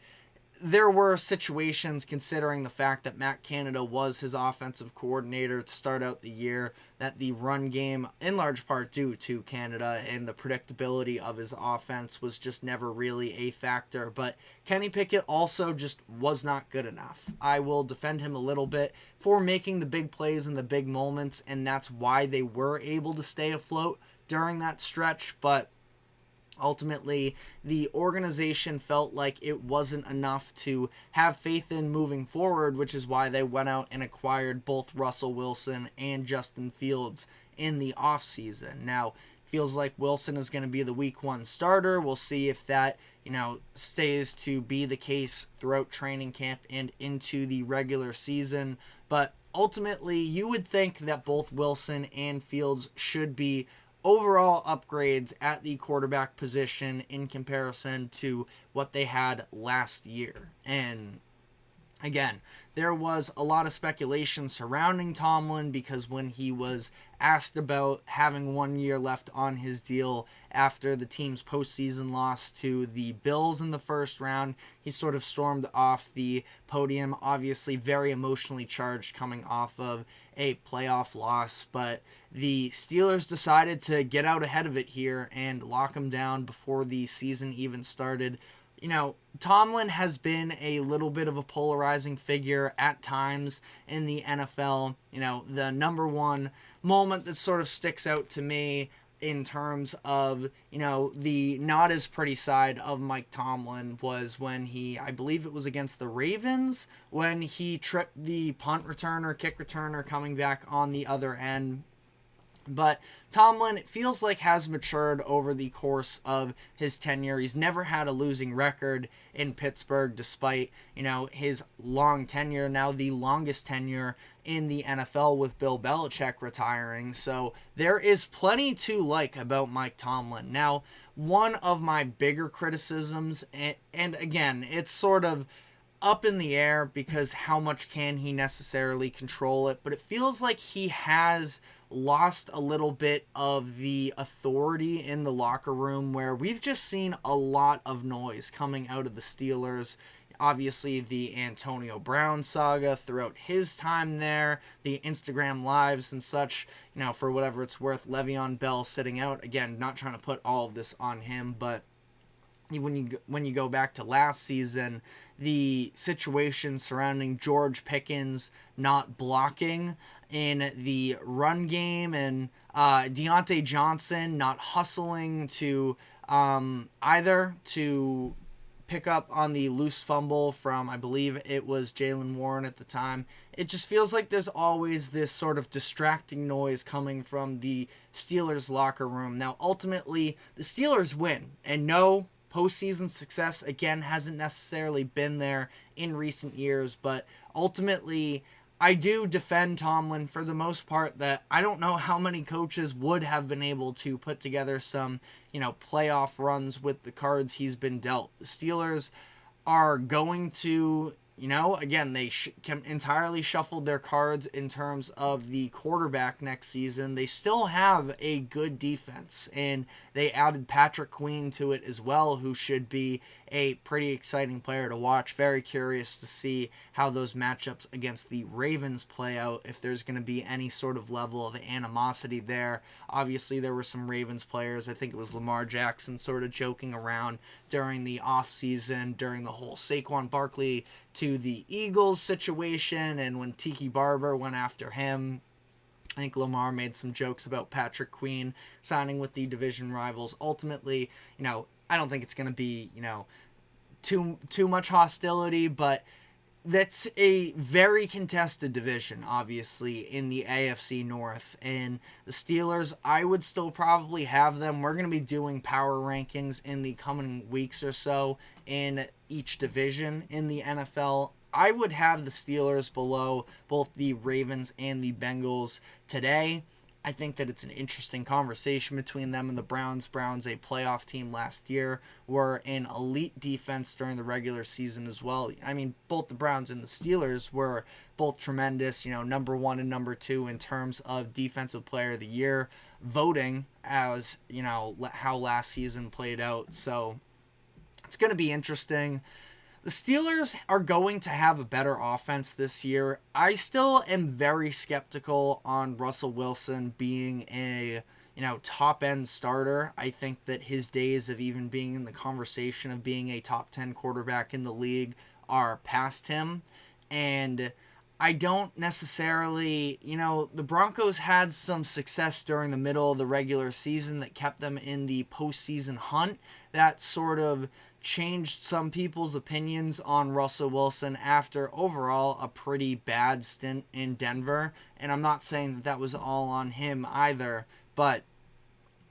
there were situations, considering the fact that Matt Canada was his offensive coordinator to start out the year, that the run game, in large part due to Canada and the predictability of his offense, was just never really a factor. But Kenny Pickett also just was not good enough. I will defend him a little bit for making the big plays in the big moments, and that's why they were able to stay afloat during that stretch. But ultimately, the organization felt like it wasn't enough to have faith in moving forward, which is why they went out and acquired both Russell Wilson and Justin Fields in the offseason. Now, feels like Wilson is going to be the week 1 starter. We'll see if that, stays to be the case throughout training camp and into the regular season. But ultimately, you would think that both Wilson and Fields should be overall upgrades at the quarterback position in comparison to what they had last year. And Again, there was a lot of speculation surrounding Tomlin because when he was asked about having 1 year left on his deal after the team's postseason loss to the Bills in the first round, he sort of stormed off the podium, obviously very emotionally charged coming off of a playoff loss, but the Steelers decided to get out ahead of it here and lock him down before the season even started. Tomlin has been a little bit of a polarizing figure at times in the NFL. The number one moment that sort of sticks out to me in terms of, the not as pretty side of Mike Tomlin was when I believe it was against the Ravens, when he tripped the punt returner, kick returner coming back on the other end. But Tomlin, it feels like, has matured over the course of his tenure. He's never had a losing record in Pittsburgh, despite, his long tenure, now the longest tenure in the NFL with Bill Belichick retiring. So there is plenty to like about Mike Tomlin. Now, one of my bigger criticisms, and again, it's sort of up in the air because how much can he necessarily control it, but it feels like he has lost a little bit of the authority in the locker room, where we've just seen a lot of noise coming out of the Steelers. Obviously, the Antonio Brown saga throughout his time there, the Instagram lives and such, for whatever it's worth, Le'Veon Bell sitting out. Again, not trying to put all of this on him, but when you go back to last season, the situation surrounding George Pickens not blocking in the run game, and Deontay Johnson not hustling to either to pick up on the loose fumble from, I believe it was Jaylen Warren at the time. It just feels like there's always this sort of distracting noise coming from the Steelers locker room. Now, ultimately, the Steelers win, and no, postseason success, again, hasn't necessarily been there in recent years, but ultimately, I do defend Tomlin for the most part, that I don't know how many coaches would have been able to put together some, playoff runs with the cards he's been dealt. The Steelers are going to, again, they can entirely shuffled their cards in terms of the quarterback next season. They still have a good defense, and they added Patrick Queen to it as well, who should be a pretty exciting player to watch. Very curious to see how those matchups against the Ravens play out, if there's going to be any sort of level of animosity there. Obviously, there were some Ravens players, I think it was Lamar Jackson, sort of joking around during the offseason, during the whole Saquon Barkley to the Eagles situation, and when Tiki Barber went after him, I think Lamar made some jokes about Patrick Queen signing with the division rivals. Ultimately, I don't think it's going to be, too much hostility, but that's a very contested division, obviously, in the AFC North. And the Steelers, I would still probably have them. We're going to be doing power rankings in the coming weeks or so in each division in the NFL. I would have the Steelers below both the Ravens and the Bengals today. I think that it's an interesting conversation between them and the Browns. Browns, a playoff team last year, were an elite defense during the regular season as well. I mean, both the Browns and the Steelers were both tremendous, number 1 and number 2 in terms of defensive player of the year voting, as, how last season played out. So it's going to be interesting. The Steelers are going to have a better offense this year. I still am very skeptical on Russell Wilson being a, top-end starter. I think that his days of even being in the conversation of being a top 10 quarterback in the league are past him. And I don't necessarily, the Broncos had some success during the middle of the regular season that kept them in the postseason hunt. That sort of changed some people's opinions on Russell Wilson after overall a pretty bad stint in Denver. And I'm not saying that was all on him either, but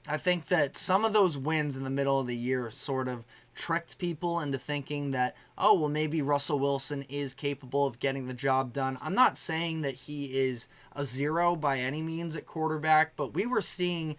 I think that some of those wins in the middle of the year sort of tricked people into thinking that, oh, well, maybe Russell Wilson is capable of getting the job done. I'm not saying that he is a zero by any means at quarterback, but we were seeing,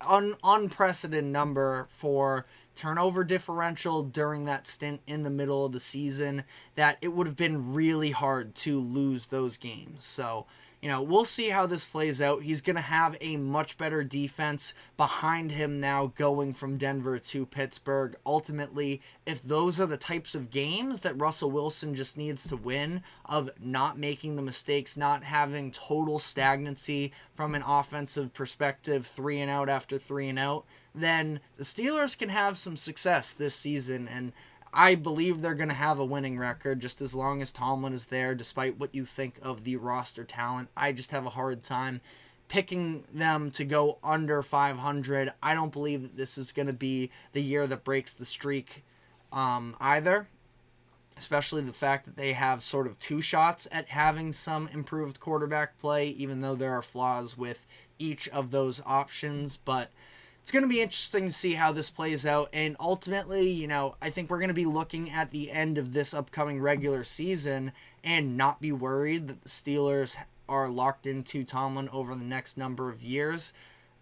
unprecedented number for turnover differential during that stint in the middle of the season that it would have been really hard to lose those games. So, we'll see how this plays out. He's going to have a much better defense behind him now going from Denver to Pittsburgh. Ultimately, if those are the types of games that Russell Wilson just needs to win, of not making the mistakes, not having total stagnancy from an offensive perspective, 3 and out after 3 and out, then the Steelers can have some success this season. And I believe they're going to have a winning record just as long as Tomlin is there, despite what you think of the roster talent. I just have a hard time picking them to go under 500. I don't believe that this is going to be the year that breaks the streak either, especially the fact that they have sort of 2 shots at having some improved quarterback play, even though there are flaws with each of those options. But it's going to be interesting to see how this plays out. And ultimately, I think we're going to be looking at the end of this upcoming regular season and not be worried that the Steelers are locked into Tomlin over the next number of years.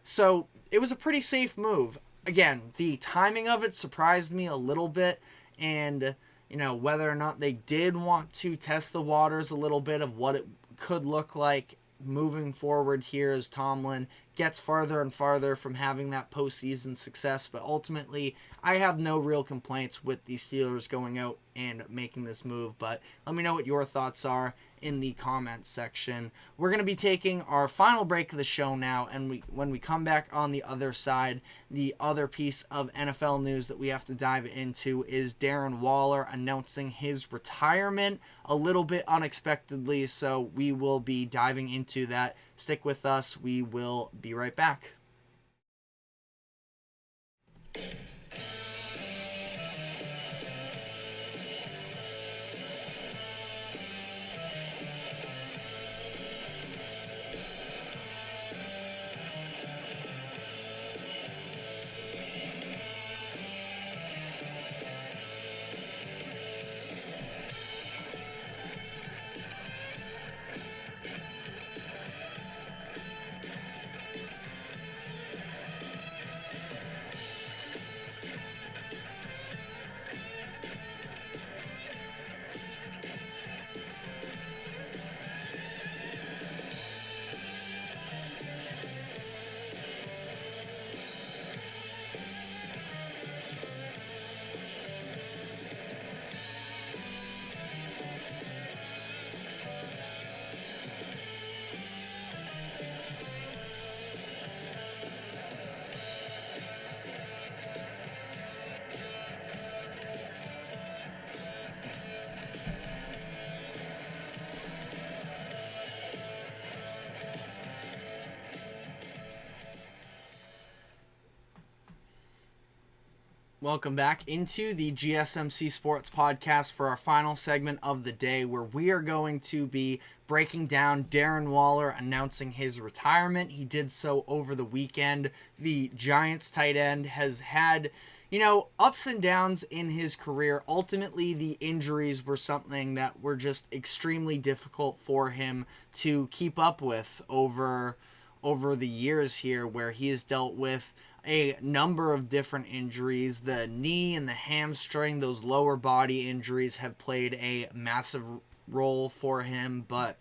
So it was a pretty safe move. Again, the timing of it surprised me a little bit. And, whether or not they did want to test the waters a little bit of what it could look like moving forward here as Tomlin gets farther and farther from having that postseason success. But ultimately, I have no real complaints with the Steelers going out and making this move. But let me know what your thoughts are in the comments section. We're going to be taking our final break of the show now, and when we come back on the other side, the other piece of NFL news that we have to dive into is Darren Waller announcing his retirement a little bit unexpectedly, so we will be diving into that. Stick with us. We will be right back. Welcome back into the GSMC Sports Podcast for our final segment of the day, where we are going to be breaking down Darren Waller announcing his retirement. He did so over the weekend. The Giants tight end has had, ups and downs in his career. Ultimately, the injuries were something that were just extremely difficult for him to keep up with over the years here, where he has dealt with a number of different injuries. The knee and the hamstring, those lower body injuries, have played a massive role for him. But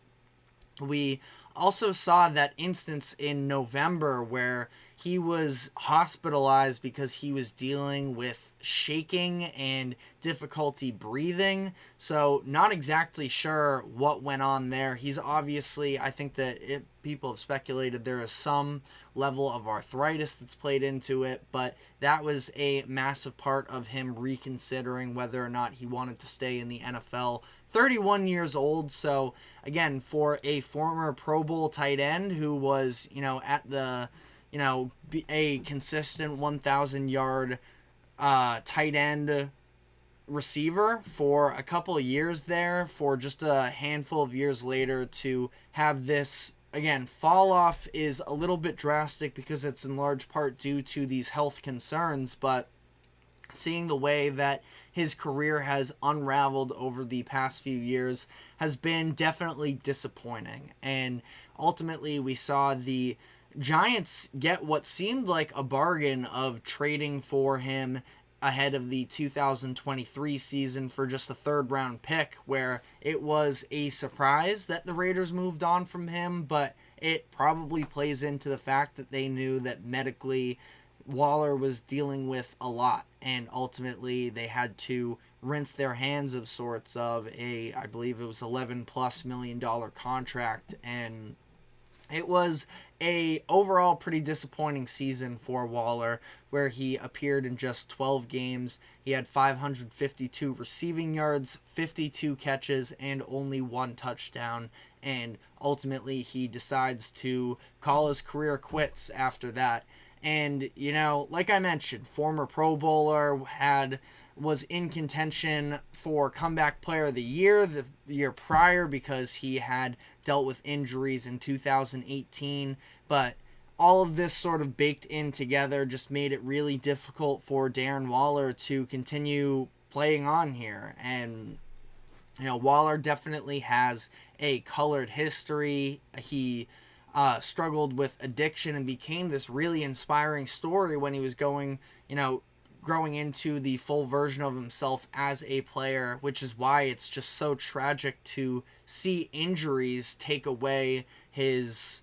we also saw that instance in November where he was hospitalized because he was dealing with shaking and difficulty breathing. So not exactly sure what went on there. He's obviously, I think that people have speculated there is some level of arthritis that's played into it, but that was a massive part of him reconsidering whether or not he wanted to stay in the NFL. 31 years old, so again, for a former Pro Bowl tight end who was, at the, a consistent 1,000-yard tight end receiver for a couple of years there, for just a handful of years later to have this, again, fall off is a little bit drastic because it's in large part due to these health concerns, but seeing the way that his career has unraveled over the past few years has been definitely disappointing. And ultimately, we saw the Giants get what seemed like a bargain of trading for him ahead of the 2023 season for just a third round pick, where it was a surprise that the Raiders moved on from him, but it probably plays into the fact that they knew that medically Waller was dealing with a lot, and ultimately they had to rinse their hands of sorts of I believe it was $11+ million contract, and it was a overall pretty disappointing season for Waller, where he appeared in just 12 games. He had 552 receiving yards, 52 catches, and only 1 touchdown. And ultimately, he decides to call his career quits after that. And, like I mentioned, former Pro Bowler, was in contention for Comeback Player of the Year the year prior because he had dealt with injuries in 2018. But all of this sort of baked in together just made it really difficult for Darren Waller to continue playing on here. And, Waller definitely has a colored history. He struggled with addiction and became this really inspiring story when he was growing into the full version of himself as a player, which is why it's just so tragic to see injuries take away his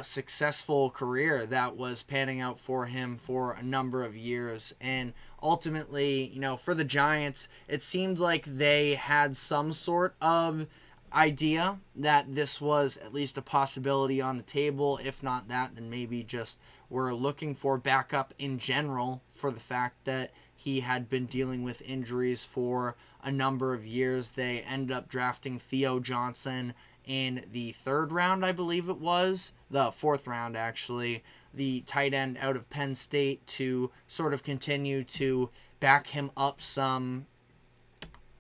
successful career that was panning out for him for a number of years. And ultimately, for the Giants, it seemed like they had some sort of idea that this was at least a possibility on the table. If not that, then maybe just were looking for backup in general for the fact that he had been dealing with injuries for a number of years. They ended up drafting Theo Johnson in the 3rd round, I believe it was. The 4th round, actually. The tight end out of Penn State, to sort of continue to back him up some.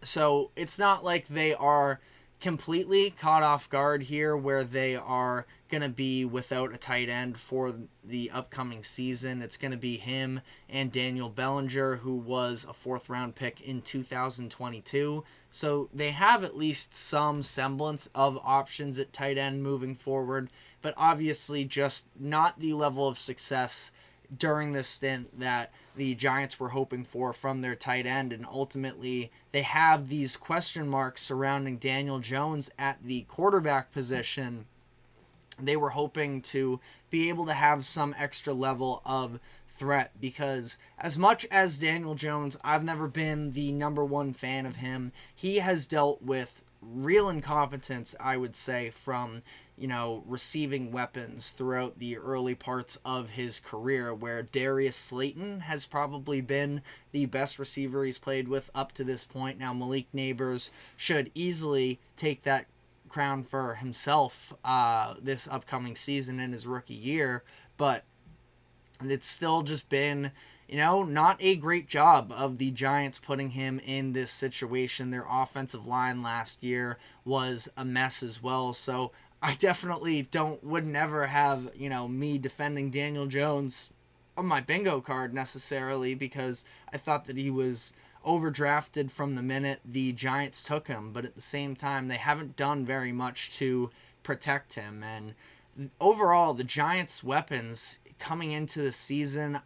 So it's not like they are completely caught off guard here, where they are going to be without a tight end for the upcoming season. It's going to be him and Daniel Bellinger, who was a 4th round pick in 2022. So they have at least some semblance of options at tight end moving forward, but obviously just not the level of success during this stint that the Giants were hoping for from their tight end. And ultimately, they have these question marks surrounding Daniel Jones at the quarterback position. They were hoping to be able to have some extra level of threat, because as much as Daniel Jones, I've never been the number one fan of him. He has dealt with real incompetence, I would say, from receiving weapons throughout the early parts of his career, where Darius Slayton has probably been the best receiver he's played with up to this point. Now, Malik Neighbors should easily take that crown for himself this upcoming season in his rookie year, but it's still just been not a great job of the Giants putting him in this situation. Their offensive line last year was a mess as well. So I definitely would never have, me defending Daniel Jones on my bingo card necessarily, because I thought that he was overdrafted from the minute the Giants took him. But at the same time, they haven't done very much to protect him. And overall, the Giants' weapons coming into the season,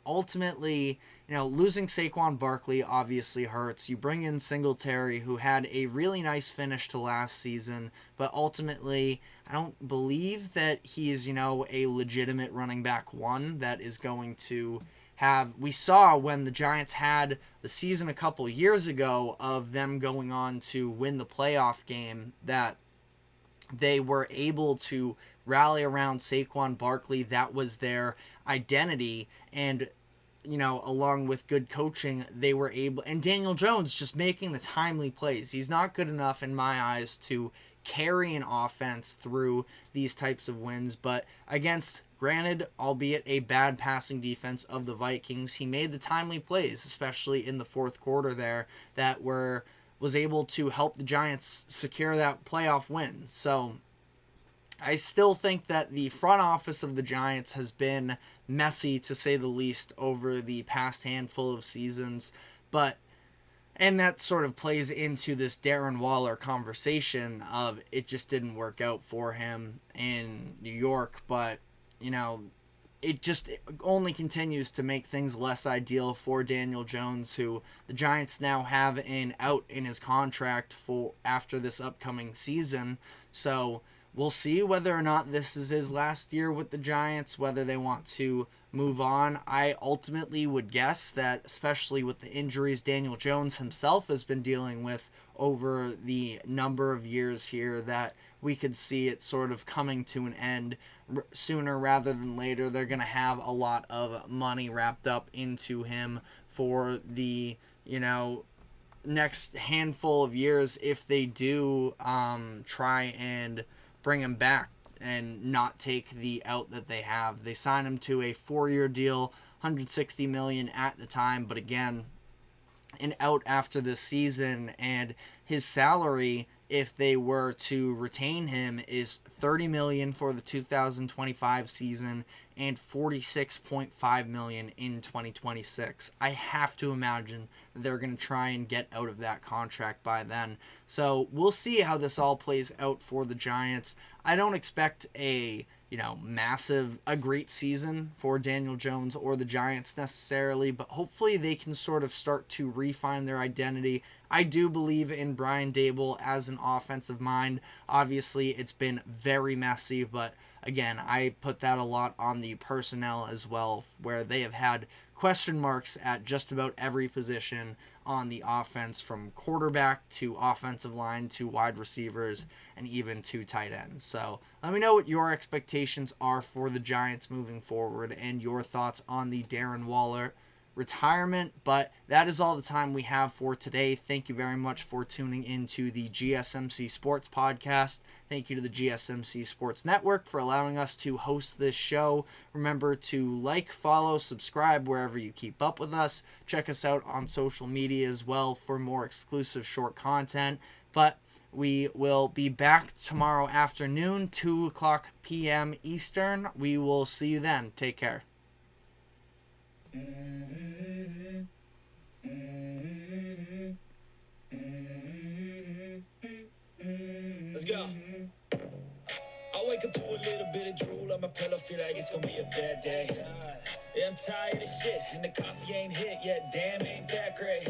ultimately, losing Saquon Barkley obviously hurts. You bring in Singletary, who had a really nice finish to last season, but ultimately, I don't believe that he is, a legitimate running back one that is going to have. We saw when the Giants had the season a couple years ago of them going on to win the playoff game, that they were able to rally around Saquon Barkley. That was their identity. And, along with good coaching, they were able, and Daniel Jones just making the timely plays. He's not good enough in my eyes to carry an offense through these types of wins, but against, granted, albeit a bad passing defense of the Vikings, he made the timely plays, especially in the 4th quarter there, that was able to help the Giants secure that playoff win. So I still think that the front office of the Giants has been messy, to say the least, over the past handful of seasons. And that sort of plays into this Darren Waller conversation of it just didn't work out for him in New York. But, it only continues to make things less ideal for Daniel Jones, who the Giants now have an out in his contract for after this upcoming season. So we'll see whether or not this is his last year with the Giants, whether they want to move on. I ultimately would guess that, especially with the injuries Daniel Jones himself has been dealing with over the number of years here, that we could see it sort of coming to an end sooner rather than later. They're going to have a lot of money wrapped up into him for the, next handful of years if they do try and bring him back and not take the out that they have. They signed him to a 4-year deal, $160 million at the time, but again, an out after this season, and his salary, if they were to retain him, is $30 million for the 2025 season and $46.5 million in 2026. I have to imagine they're going to try and get out of that contract by then. So we'll see how this all plays out for the Giants. I don't expect a great season for Daniel Jones or the Giants necessarily, but hopefully they can sort of start to refine their identity. I do believe in Brian Daboll as an offensive mind. Obviously, it's been very messy, but again, I put that a lot on the personnel as well, where they have had question marks at just about every position on the offense, from quarterback to offensive line to wide receivers and even to tight ends. So let me know what your expectations are for the Giants moving forward and your thoughts on the Darren Waller retirement. But that is all the time we have for today. Thank you very much for tuning into the GSMC Sports Podcast. Thank you to the GSMC Sports Network for allowing us to host this show. Remember to like, follow, subscribe wherever you keep up with us. Check us out on social media as well for more exclusive short content. But we will be back tomorrow afternoon, 2:00 p.m. Eastern. We will see you then. Take care. Let's go. I wake up to a little bit of drool on my pillow, feel like it's gonna be a bad day. Yeah, I'm tired of shit, and the coffee ain't hit yet. Damn, ain't that great.